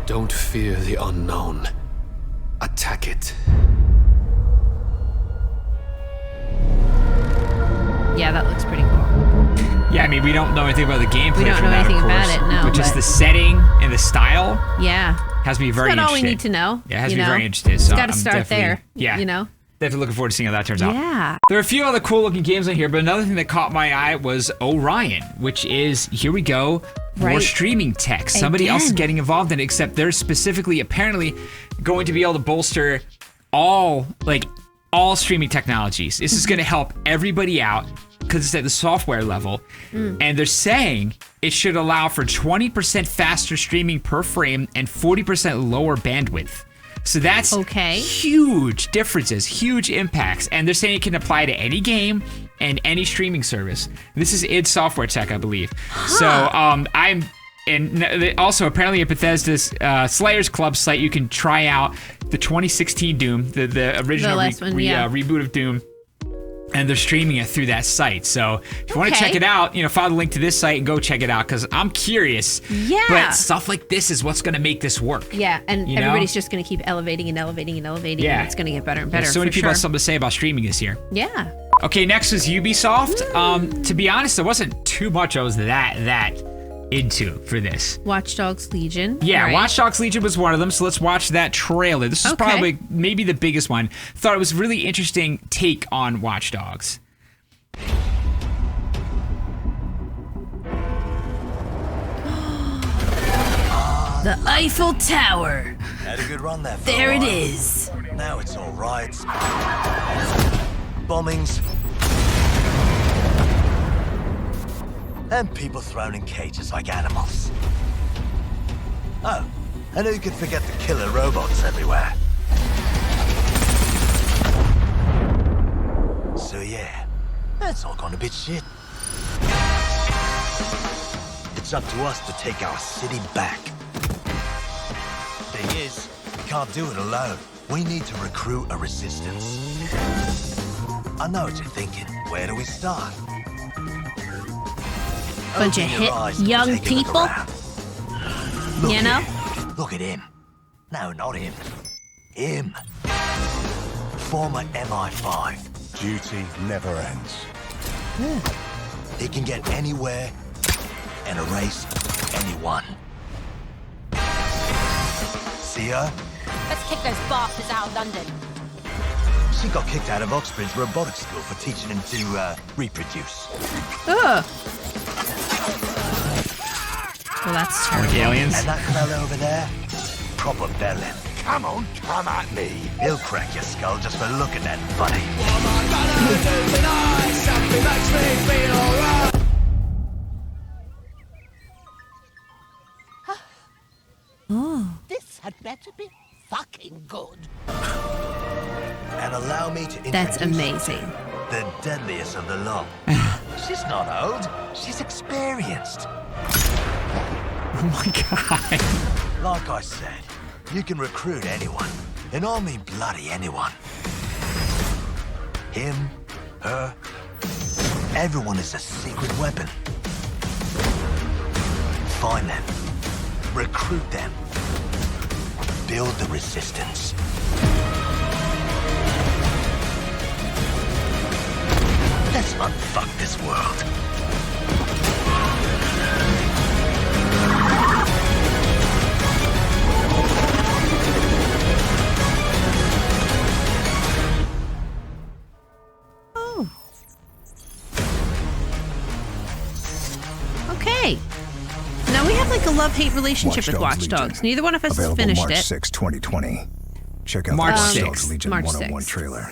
Don't fear the unknown. Attack it. Yeah, that looks pretty cool. Yeah, I mean, we don't know anything about the gameplay. We don't know anything about it, no. But just the setting and the style. Yeah. Has me very interested. That's all we need to know. Yeah, it has me very interested. So It's got to start there. Yeah. You know? Definitely looking forward to seeing how that turns out. Yeah. There are a few other cool looking games on here, but another thing that caught my eye was Orion, which is, here we go, more Right. streaming tech. Somebody else is Again. getting involved in it, except they're specifically apparently going to be able to bolster all streaming technologies. This is going to help everybody out because it's at the software level. And they're saying it should allow for 20% faster streaming per frame and 40% lower bandwidth. So that's huge differences, huge impacts. And they're saying it can apply to any game and any streaming service. This is id Software Tech, I believe. So and also apparently at Bethesda's Slayers Club site, you can try out the 2016 Doom, the original reboot of Doom. And they're streaming it through that site. So if you want to check it out, follow the link to this site and go check it out because I'm curious. Yeah. But stuff like this is what's going to make this work. Yeah, and everybody's just going to keep elevating and elevating and elevating. Yeah. And it's going to get better and better. So many people have something to say about streaming this year. Yeah. Okay, next is Ubisoft. To be honest, there wasn't too much I was that into for this. Watch Dogs Legion. Yeah, right? Watch Dogs Legion was one of them, so let's watch that trailer. This is probably maybe the biggest one. Thought it was a really interesting take on Watch Dogs. The Eiffel Tower. Had a good run there. There it is. Now it's all riots, bombings, and people thrown in cages like animals. Oh, and who could forget the killer robots everywhere? So yeah, that's all gone a bit shit. It's up to us to take our city back. Thing is, we can't do it alone. We need to recruit a resistance. I know what you're thinking. Where do we start? Bunch of hip young people. Look at him. No, not him. Him. Former MI5. Duty never ends. He can get anywhere and erase anyone. See her? Let's kick those bastards out of London. She got kicked out of Oxford's robotics school for teaching him to reproduce. Ugh. Well, that's terrible. Aliens. And that fella over there, proper bellend. Come on, come at me. He'll crack your skull just for looking at him, buddy. This had better be fucking good. And allow me to introduce That's amazing. the deadliest of the lot. She's not old, she's experienced. Oh my god. Like I said, you can recruit anyone, and I mean bloody anyone. Him, her, everyone is a secret weapon. Find them, recruit them, build the resistance. Let's unfuck this world. Okay. Now we have like a love-hate relationship with Watch Dogs. Neither one of us has Available finished March it. 6, 2020. Check out March the Watch 6th. Dogs Legion March 101 6th. trailer.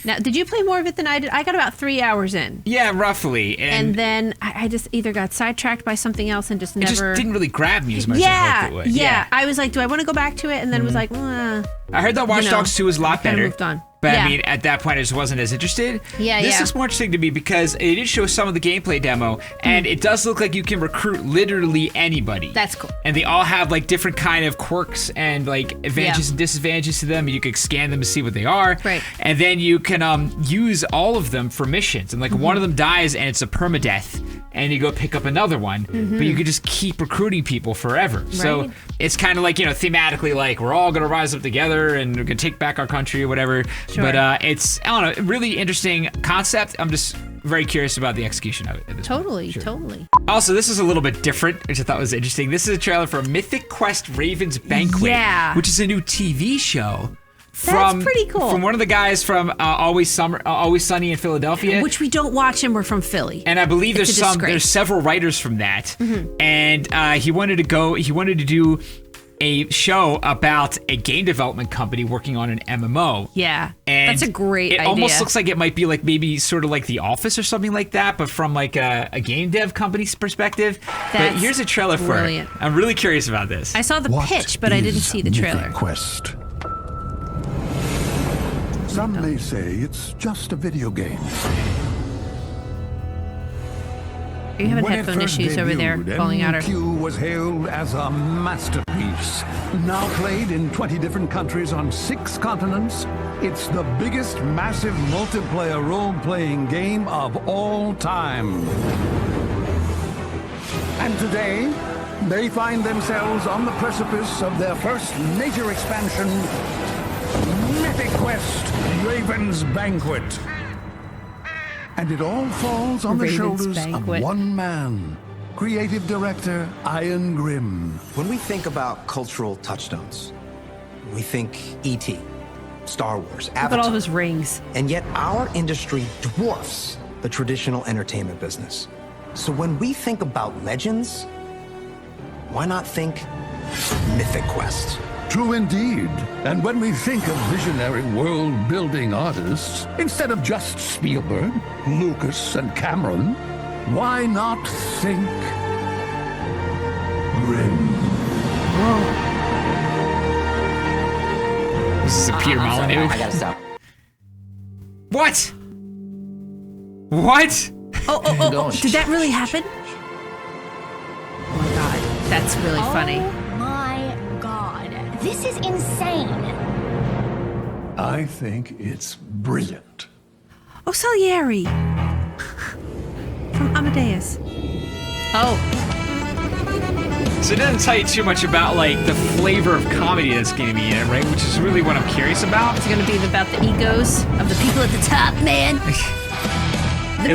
Now, did you play more of it than I did? I got about 3 hours in. Yeah, roughly. And then I just either got sidetracked by something else and just it never... just didn't really grab me as much as I hoped it would. Yeah. I was like, do I want to go back to it? And then was like, I heard that Watch Dogs 2 was a lot kinda better. moved on. But Yeah. I mean, at that point, I just wasn't as interested. Yeah, This yeah. looks more interesting to me because it did show some of the gameplay demo, and it does look like you can recruit literally anybody. That's cool. And they all have like different kind of quirks and like advantages and disadvantages to them. You can scan them to see what they are. Right. And then you can use all of them for missions. And like one of them dies and it's a permadeath, and you go pick up another one. But you can just keep recruiting people forever. So Right. it's kind of like, thematically like we're all going to rise up together and we're going to take back our country or whatever. Sure. But it's, I don't know, really interesting concept. I'm just very curious about the execution of it at this point. Totally. Also, this is a little bit different, which I thought was interesting. This is a trailer for Mythic Quest Raven's Banquet, Yeah. which is a new TV show. That's pretty cool. From one of the guys from Always Sunny in Philadelphia, which we don't watch, and we're from Philly. And I believe there's several writers from that. And he wanted to do a show about a game development company working on an MMO. Yeah, and that's a great idea. It almost looks like it might be like maybe sort of like The Office or something like that, but from like a game dev company's perspective. But here's a trailer for it. I'm really curious about this. I saw the pitch, but I didn't see the trailer. Mythic Quest. Some may say it's just a video game. Are you having headphone issues over there, falling out? MQ was hailed as a masterpiece. Now played in 20 different countries on 6 continents, it's the biggest massive multiplayer role-playing game of all time. And today, they find themselves on the precipice of their first major expansion, Mythic Quest: Raven's Banquet. And it all falls on the shoulders of one man, creative director Ian Grimm. When we think about cultural touchstones, we think E.T., Star Wars, Avatar. Look at all those rings. And yet our industry dwarfs the traditional entertainment business. So when we think about legends, why not think Mythic Quest? True indeed. And when we think of visionary world-building artists, instead of just Spielberg, Lucas, and Cameron, why not think Grimm? This is a Peter Molyneux. I gotta stop. What? What? Oh, did that really happen? Oh my god, that's really funny. My god, this is insane. I think it's brilliant. Oh, Salieri. From Amadeus. Oh. So it doesn't tell you too much about like the flavor of comedy that's going to be in it, right? Which is really what I'm curious about. It's going to be about the egos of the people at the top, man. It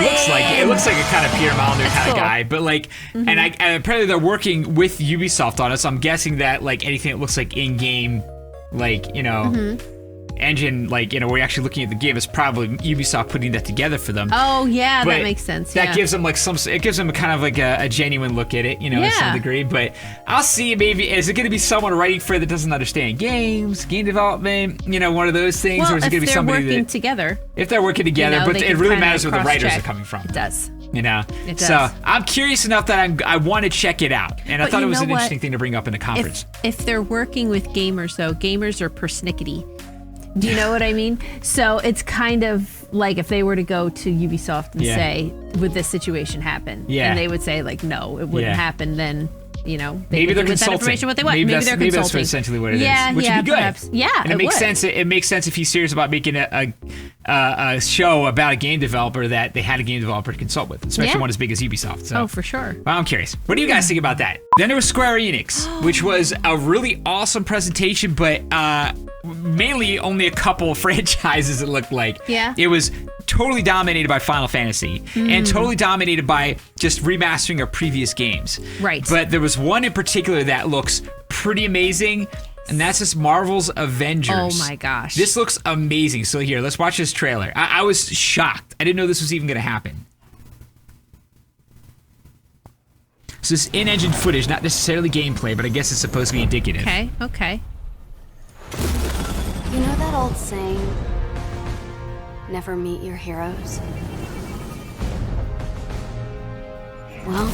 looks like a kind of Peter Molyneux kind of guy, but like, and apparently they're working with Ubisoft on it, so I'm guessing that like anything that looks like in-game, like engine, like we're actually looking at the game, is probably Ubisoft putting that together for them. Oh yeah, but that makes sense. That gives them like it gives them kind of like a genuine look at it, to some degree. But I'll see. Maybe is it going to be someone writing for it that doesn't understand games, game development, one of those things, well, or is it going to be somebody working together? If they're working together, but it really matters where the writers are coming from. It does. It does. So I'm curious enough that I want to check it out, and I thought it was an interesting thing to bring up in the conference. If they're working with gamers, though, gamers are persnickety. Do you know what I mean? So it's kind of like if they were to go to Ubisoft and say, would this situation happen? Yeah. And they would say, like, no, it wouldn't happen, then, maybe they're with that consulting. information what they want. Maybe they're consulting. that's essentially what it is. Which would be good. Perhaps. Yeah, and it makes sense. It makes sense if he's serious about making a show about a game developer that they had a game developer to consult with, especially one as big as Ubisoft. So. Oh, for sure. Well, I'm curious. What do you guys think about that? Then there was Square Enix, which was a really awesome presentation, but mainly only a couple of franchises, it looked like. Yeah. It was totally dominated by Final Fantasy and totally dominated by just remastering of previous games. Right. But there was one in particular that looks pretty amazing, and that's just Marvel's Avengers. Oh my gosh. This looks amazing. So here, let's watch this trailer. I was shocked. I didn't know this was even going to happen. So this in-engine footage, not necessarily gameplay, but I guess it's supposed to be indicative. Okay. You know that old saying, never meet your heroes? Well,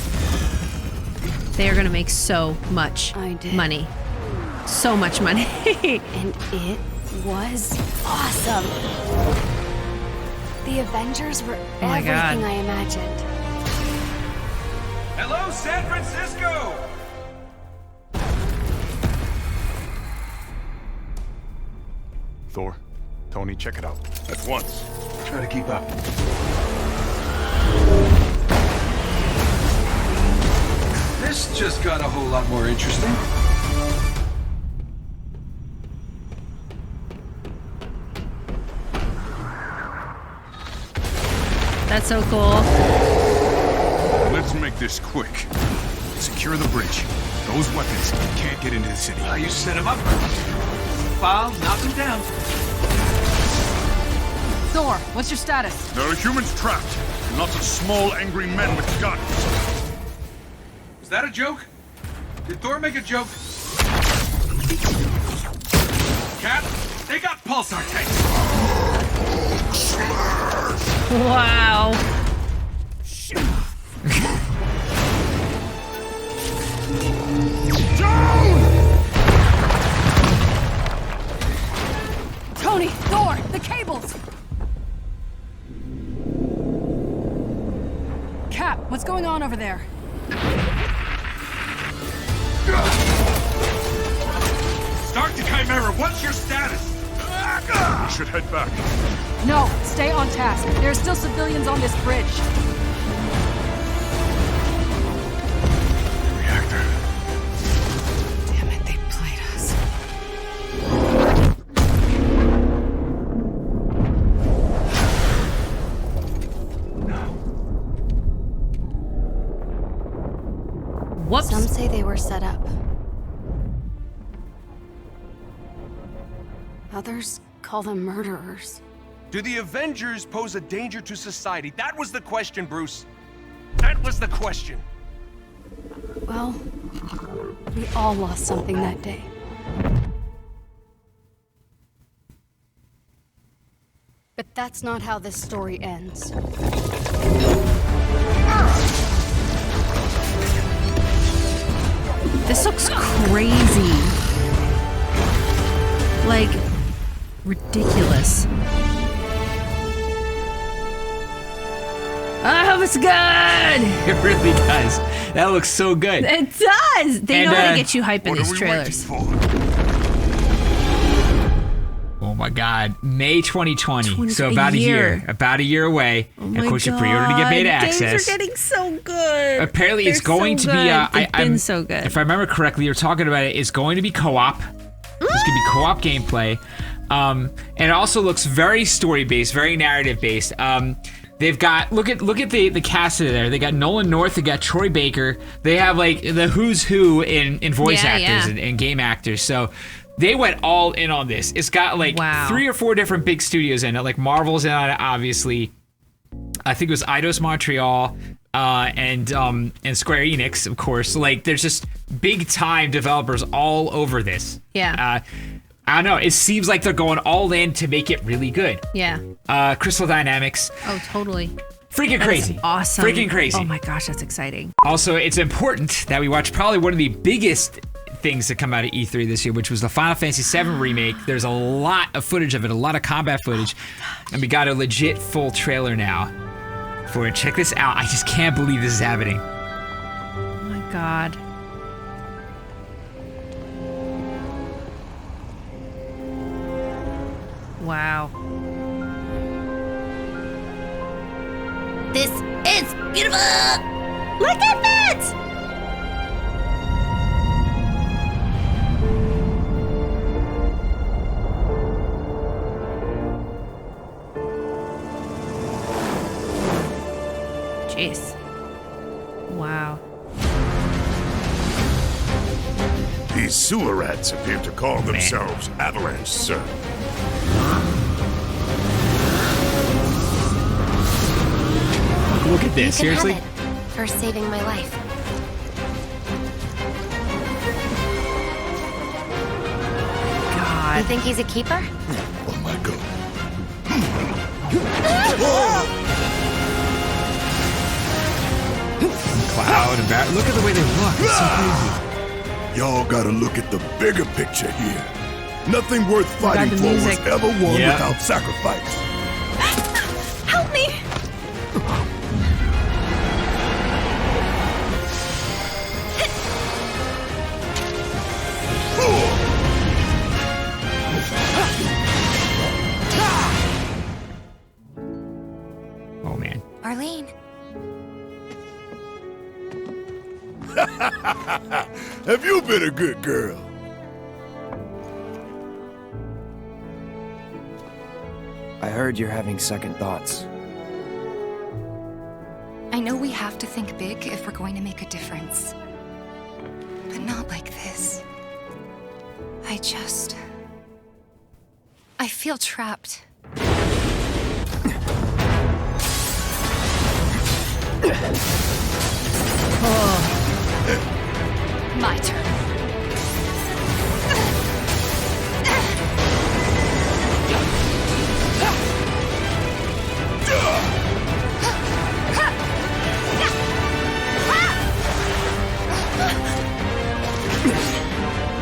they are going to make so much money. So much money. And it was awesome. The Avengers were everything I imagined. Hello, San Francisco! Thor, Tony, check it out. At once. Try to keep up. This just got a whole lot more interesting. That's so cool. Let's make this quick. Secure the bridge. Those weapons can't get into the city. You set him up. profile, knock him down. Thor, what's your status? There are humans trapped, and lots of small, angry men with guns. Was that a joke? Did Thor make a joke? Cap, they got pulsar tanks. Wow. Tony, Thor, the cables! Cap, what's going on over there? Start to Chimera, what's your status? We should head back. No, stay on task. There are still civilians on this bridge. Reactor. Damn it, they played us. Whoops. Some say they were set up. Others call them murderers. Do the Avengers pose a danger to society? That was the question, Bruce. That was the question. Well, we all lost something that day. But that's not how this story ends. This looks crazy. Like, ridiculous. I hope it's good! It really does. That looks so good. It does! They know how to get you hype in these trailers. Oh my god. May 2020. So about a year. About a year away. Oh and of course, you're pre-ordered to get beta access. Games are getting so good. Apparently, it's going to be. They've been so good. If I remember correctly, you're talking about it. It's going to be co-op. There's going to be co-op gameplay. And it also looks very story-based, very narrative-based. They've got look at the cast of there. They got Nolan North. They got Troy Baker. They have like the who's who in voice actors and game actors. So they went all in on this. It's got like 3 or 4 different big studios in it. Like Marvel's in on it, obviously. I think it was Eidos Montreal and Square Enix, of course. Like there's just big time developers all over this. Yeah. I don't know. It seems like they're going all in to make it really good. Yeah. Crystal Dynamics. Oh, totally. Freaking crazy. Awesome. Freaking crazy. Oh my gosh, that's exciting. Also, it's important that we watch probably one of the biggest things that come out of E3 this year, which was the Final Fantasy VII Remake. There's a lot of footage of it, a lot of combat footage. And we got a legit full trailer now for it. Check this out. I just can't believe this is happening. Oh my god. Wow. This is beautiful! Look at that! Jeez. Wow. These sewer rats appear to call themselves Avalanche, sir. Look at this, You can seriously? have it for saving my life. God. You think he's a keeper? Oh my god. Cloud and Bat. Look at the way they look. It's so crazy. Y'all gotta look at the bigger picture here. Nothing worth fighting for was music. ever won without sacrifice. Help me! Oh man. Arlene. Have you been a good girl? I heard you're having second thoughts. I know we have to think big if we're going to make a difference. But not like this. I feel trapped. My turn.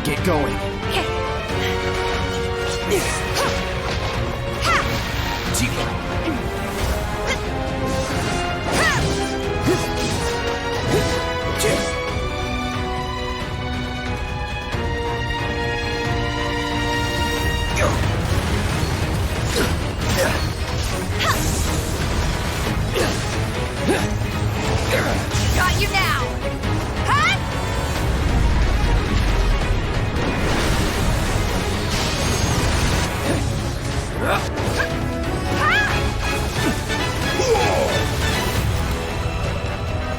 Get going. Got you now! Huh?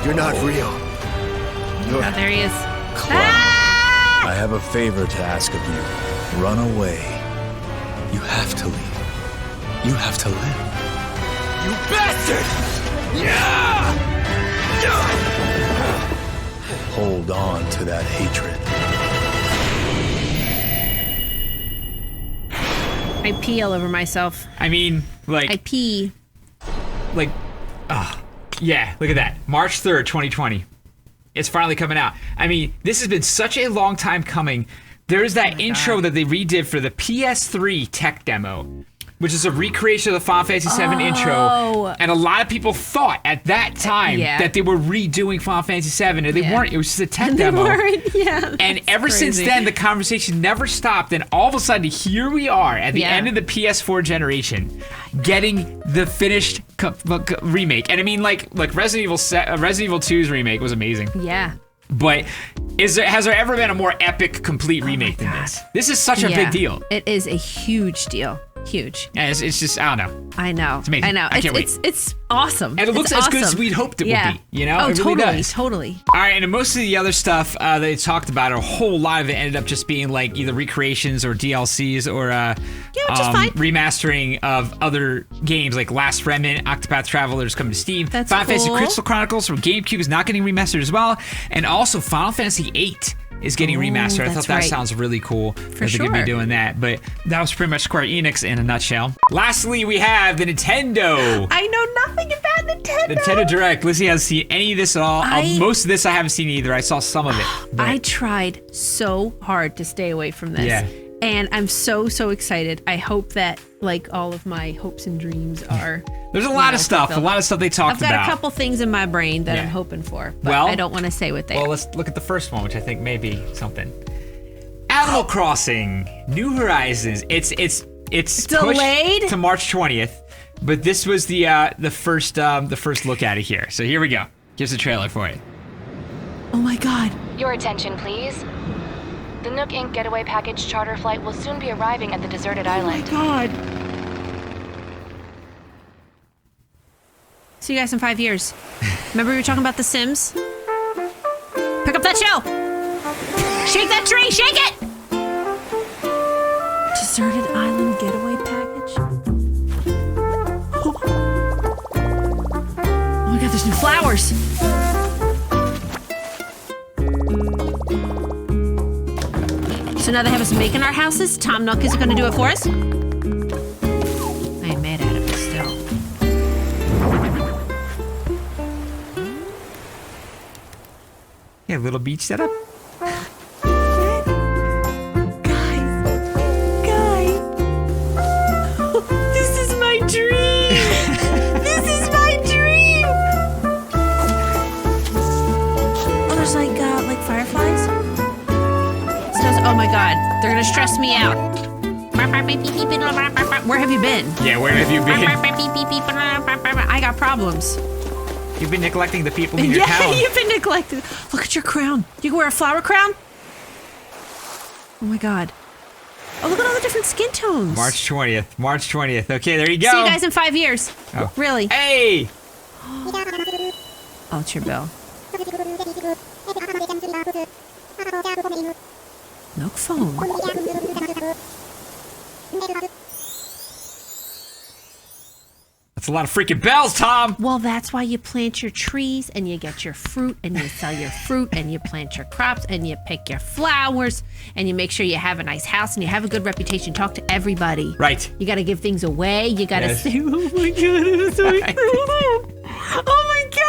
You're not real. You're Oh, there he is. I have a favor to ask of you. Run away. You have to leave. You have to live. You bastard! Yeah! Hold on to that hatred. I pee all over myself. I mean, like... I pee. Like, yeah, look at that. March 3rd, 2020. It's finally coming out. I mean, this has been such a long time coming. There's that intro that they redid for the PS3 tech demo, which is a recreation of the Final Fantasy VII intro. And a lot of people thought at that time that they were redoing Final Fantasy VII, and they weren't. It was just a tech demo. And ever since then, the conversation never stopped. And all of a sudden, here we are at the end of the PS4 generation, getting the finished remake. And I mean, like Resident Evil 2's remake was amazing. Yeah. But has there ever been a more epic, complete remake than this? This is such a big deal. It is a huge deal. Huge. Yeah, it's just, I don't know. I know. It's amazing. I know. I can't wait. It's awesome. And it looks as good as we'd hoped it would be. You know? Oh, it really totally. does. Totally. All right, and most of the other stuff they talked about, a whole lot of it ended up just being like either recreations or DLCs or which is fine. remastering of other games like Last Remnant, Octopath Traveler is coming to Steam. That's Final Fantasy cool. Crystal Chronicles from GameCube is not getting remastered as well. And also Final Fantasy VIII is getting remastered. I thought that sounds really cool that they're going to be doing that. But that was pretty much Square Enix in a nutshell. Lastly, we have the Nintendo. I know nothing about Nintendo. Nintendo Direct. Lizzie hasn't seen any of this at all. Most of this I haven't seen either. I saw some of it. I tried so hard to stay away from this. Yeah. And I'm so excited. I hope that like all of my hopes and dreams are There's a lot of stuff. fulfilled. A lot of stuff they talked about. I've got a couple things in my brain that I'm hoping for, but I don't want to say what they are. Well, let's look at the first one, which I think may be something. Animal Crossing: New Horizons. It's delayed to March 20th, but this was the first look at it here. So here we go. Here's the trailer for it. Oh my God! Your attention, please. The Nook Inc. Getaway Package charter flight will soon be arriving at the deserted island. Oh my God! See you guys in 5 years. Remember we were talking about The Sims? Pick up that shell! Shake that tree! Shake it! Deserted island getaway package? Oh my God, there's new flowers! So now they have us making our houses? Tom Nook is gonna do it for us? I ain't mad at it, but still. Yeah, little beach setup. This is my dream! This is my dream! Oh, there's like fireflies? Oh my God, they're gonna stress me out. Where have you been? Yeah, where have you been? I got problems. You've been neglecting the people in your town. Yeah, you've been neglected. Look at your crown. You can wear a flower crown? Oh my God. Oh, look at all the different skin tones. March 20th. March 20th. Okay, there you go. See you guys in 5 years. Oh. Really? Hey! Oh, it's your bell. Milk phone. That's a lot of freaking bells, Tom. Well, that's why you plant your trees and you get your fruit and you sell your fruit and you plant your crops and you pick your flowers and you make sure you have a nice house and you have a good reputation. Talk to everybody. Right. You got to give things away. You got to say, oh my God, I'm so excited. Oh my God.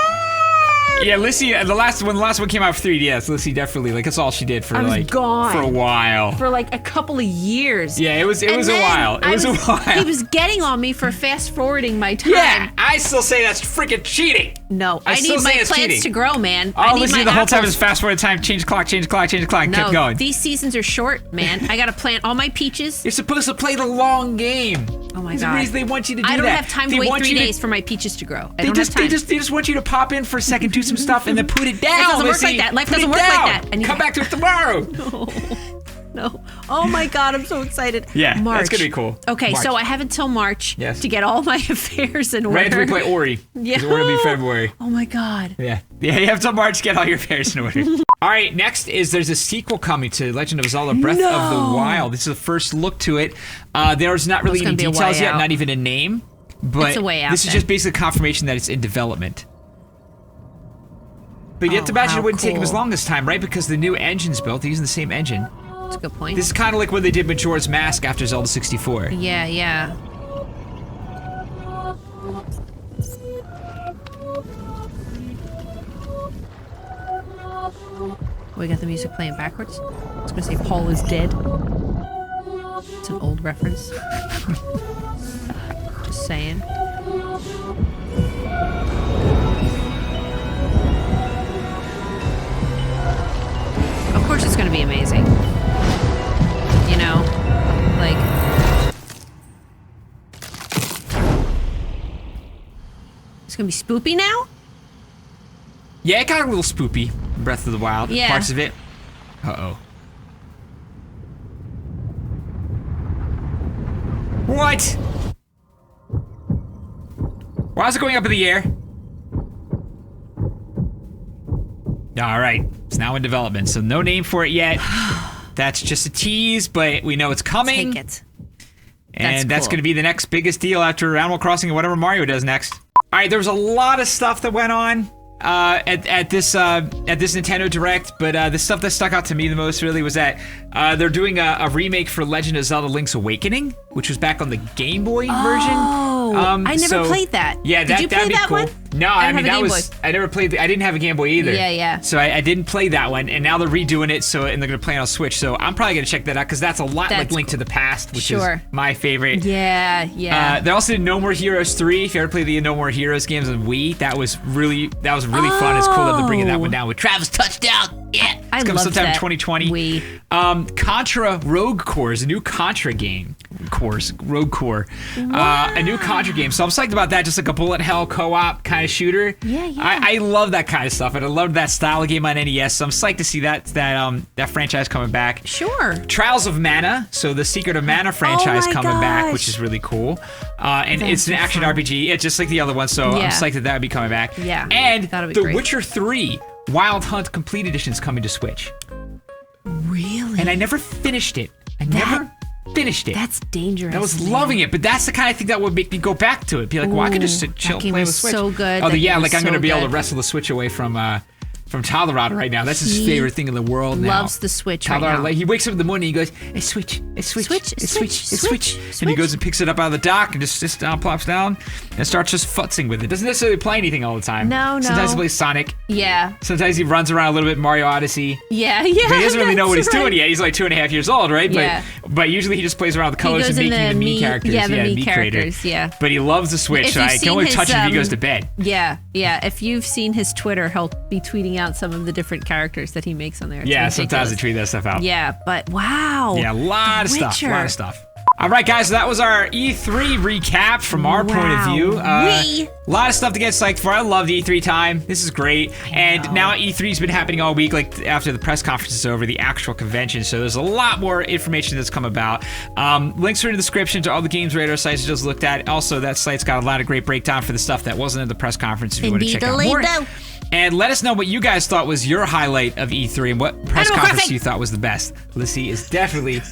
Yeah, Lissy, when the last one came out for 3DS, Lissy definitely, like, that's all she did for, like, gone. for a while. For, like, a couple of years. Yeah, it was a while. It was a while. He was getting on me for fast-forwarding my time. Yeah, I still say that's freaking cheating. No, I need my plants to grow, man. Oh, Lissy, the whole time is fast-forward time, change the clock, and kept going. These seasons are short, man. I got to plant all my peaches. You're supposed to play the long game. Oh, my There's God. a reason they want you to do that. I don't have time to wait 3 days for my peaches to grow. They just want you to pop in for a second, do some stuff, and then put it down. Life doesn't work like that. Life doesn't work like that. Come back to it tomorrow. No. Oh my God, I'm so excited. Yeah, March. that's gonna be cool. Okay, March. so I have until March to get all my affairs in order. Right after we play Ori. Yeah. Ori will be February. Oh my God. Yeah, you have till March to get all your affairs in order. All right, next there's a sequel coming to Legend of Zelda Breath of the Wild. This is the first look to it. There's not really any details yet, not even a name. But it's a way out, this is just basically confirmation that it's in development. But you have to imagine it wouldn't take them as long this time, right? Because the new engine's built. They're using the same engine. That's a good point. This is kind of like what they did with Majora's Mask after Zelda 64. Yeah. We got the music playing backwards. I was gonna say Paul is dead. It's an old reference. Just saying. Of course it's gonna be amazing. You know? Like... It's gonna be spoopy now? Yeah, it got a little spoopy. Breath of the Wild. Yeah. Parts of it. Uh-oh. What? Why is it going up in the air? Alright, it's now in development, so no name for it yet. That's just a tease, but we know it's coming. Take it. And that's going to be the next biggest deal after Animal Crossing and whatever Mario does next. Alright, there was a lot of stuff that went on at this Nintendo Direct, but the stuff that stuck out to me the most really was that they're doing a remake for Legend of Zelda Link's Awakening, which was back on the Game Boy version. I never played that. Yeah, Did you play that'd be that cool. one? No, I mean, that was... I never played... I didn't have a Game Boy either. Yeah. So I didn't play that one, and now they're redoing it, and they're going to play it on Switch, so I'm probably going to check that out, because that's a lot like Link to the Past, which is my favorite. Yeah. They also did No More Heroes 3. If you ever played the No More Heroes games on Wii, that was really fun. It's cool that they're bringing that one down with Travis Touchdown. Yeah. It's coming sometime in 2020. Wii. Contra Rogue Core is a new Contra game. Rogue Core. A new Contra game. So I'm psyched about that, just like a bullet hell co-op kind of shooter. Yeah. I love that kind of stuff, and I love that style of game on NES, so I'm psyched to see that franchise coming back. Sure. Trials of Mana, so the Secret of Mana franchise coming back, which is really cool. And it's an action RPG. It's just like the other one, so I'm psyched that would be coming back. Yeah. And That'll be The great. Witcher 3 Wild Hunt Complete Edition is coming to Switch. Really? And I never finished it. Never finished it. That's dangerous. I was loving it, but that's the kind of thing that would make me go back to it. Be like, well, I could just sit, chill, that game play the was Switch. so good. Oh, That yeah, game like was I'm going to so be able to good. wrestle the Switch away from Colorado right now. That's his He favorite thing in the world now. loves the Switch right Colorado, now. like, he wakes up in the morning, he goes, it's Switch. And he goes and picks it up out of the dock and just sits down, plops down, and starts just futzing with it. Doesn't necessarily play anything all the time. No. Sometimes he plays Sonic. Yeah. Sometimes he runs around a little bit in Mario Odyssey. Yeah. But he doesn't really know what he's that's doing right. yet. He's like 2.5 years old, right? Yeah. But usually he just plays around with the colors and goes in making the Mii characters. Yeah, the Mii Mii creator. characters, yeah. But he loves the Switch, If so you've I can seen only his, touch it if he goes to bed. Yeah. If you've seen his Twitter, he'll be tweeting out some of the different characters that he makes on there. It's Yeah, ridiculous. sometimes they tweet that stuff out. Yeah, but wow. Yeah, a lot of The stuff. A Witcher. lot of stuff. All right, guys, so that was our E3 recap from our point of view. A lot of stuff to get psyched for. I love the E3 time. This is great. And now E3's been happening all week, like after the press conference is over, the actual convention. So there's a lot more information that's come about. Links are in the description to all the games radar sites you just looked at. Also, that site's got a lot of great breakdown for the stuff that wasn't at the press conference if you want to check out more. And let us know what you guys thought was your highlight of E3 and what press conference you thought was the best. Lissy is definitely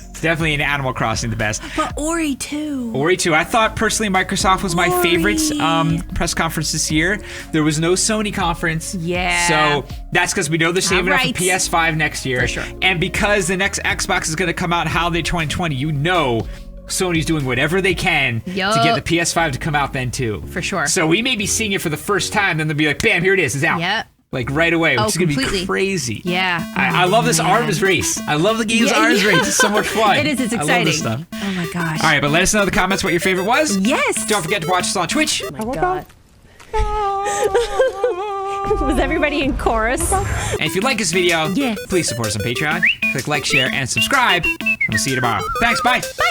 in Animal Crossing the best. But Ori too. Ori too. I thought personally Microsoft was my favorite press conference this year. There was no Sony conference. Yeah. So that's because we know they're saving up for PS5 next year. For sure. And because the next Xbox is going to come out holiday 2020, you know Sony's doing whatever they can to get the PS5 to come out then too. For sure. So we may be seeing it for the first time, then they'll be like, bam, here it is, it's out. Yep. Like right away, which is going to be completely. crazy. Yeah. I love this arms race. I love the game's arms race. It's so much fun. It is. It's exciting. I love this stuff. Oh my gosh. All right, but let us know in the comments what your favorite was. Yes. Don't forget to watch us on Twitch. Oh my God. Was everybody in chorus? And if you like this video, please support us on Patreon. Click like, share, and subscribe. And we'll see you tomorrow. Thanks. Bye. Bye.